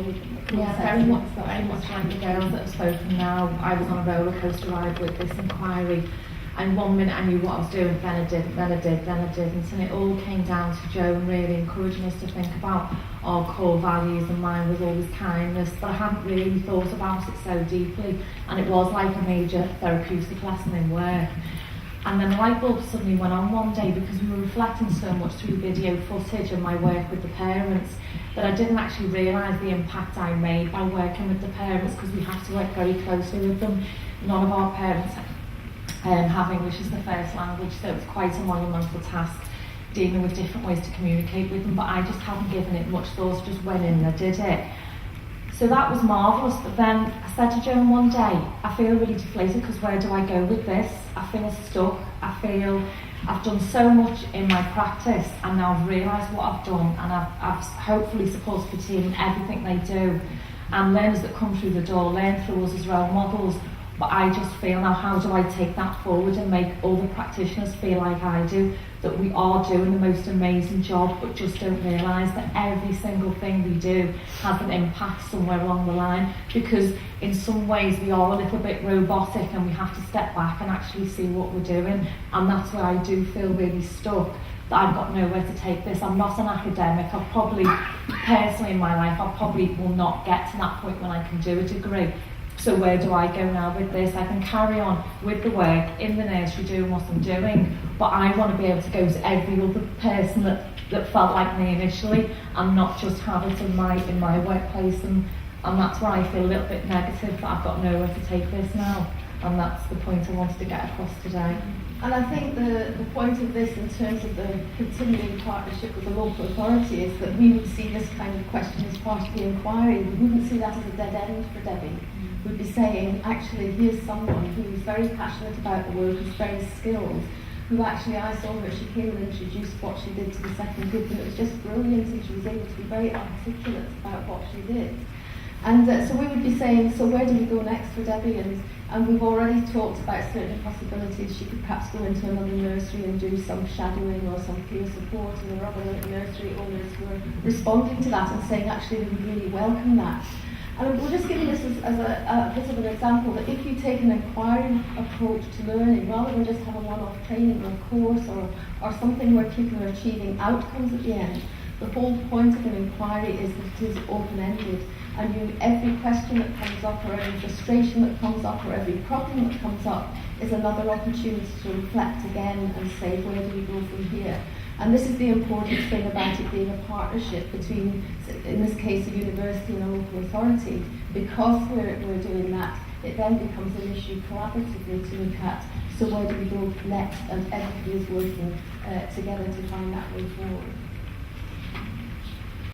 with them. Yeah, very much like the girls that have spoken now. I was on a roller coaster ride with this inquiry, and one minute I knew what I was doing, then I did, until it all came down to Joan really encouraging us to think about our core values, and mine was always kindness, but I hadn't really thought about it so deeply, and it was like a major therapeutic lesson in work. And then the light bulb suddenly went on one day, because we were reflecting so much through video footage and my work with the parents, that I didn't actually realise the impact I made by working with the parents, because we have to work very closely with them. None of our parents have English as the first language, so it's quite a monumental task dealing with different ways to communicate with them, but I just hadn't given it much thought, just went in and I did it. So that was marvellous, but then I said to Joan one day, I feel really deflated, because where do I go with this? I feel stuck. I feel I've done so much in my practice, and now I've realised what I've done, and I've hopefully supported the team in everything they do, and learners that come through the door learn through us as role models. But I just feel now, how do I take that forward and make all the practitioners feel like I do, that we are doing the most amazing job, but just don't realise that every single thing we do has an impact somewhere along the line, because in some ways we are a little bit robotic and we have to step back and actually see what we're doing. And that's where I do feel really stuck, that I've got nowhere to take this. I'm not an academic. I've probably, personally in my life, I probably will not get to that point when I can do a degree. So where do I go now with this? I can carry on with the work in the nursery doing what I'm doing, but I want to be able to go to every other person that felt like me initially, and not just have it in my workplace, and that's where I feel a little bit negative, that I've got nowhere to take this now, and that's the point I wanted to get across today. And I think the point of this, in terms of the continuing partnership with the local authority, is that we would see this kind of question as part of the inquiry. We wouldn't see that as a dead end for Debbie. We'd be saying, actually, here's someone who's very passionate about the work, who's very skilled, who actually, I saw her, she came and introduced what she did to the second group, and it was just brilliant, and she was able to be very articulate about what she did. And so we would be saying, so where do we go next for Debbie? And we've already talked about certain possibilities. She could perhaps go into another nursery and do some shadowing or some peer support, and there are other nursery owners who are responding to that and saying, actually, we would really welcome that. And we're just giving this as a bit of an example, that if you take an inquiry approach to learning, rather than just have a one-off training or course or something where people are achieving outcomes at the end, the whole point of an inquiry is that it is open-ended, and every question that comes up, or every frustration that comes up, or every problem that comes up is another opportunity to reflect again and say, where do we go from here? And this is the important thing about it being a partnership between, in this case, a university and a local authority. Because we're doing that, it then becomes an issue collaboratively to look at, so where do we go next? And everybody is working together to find that way forward.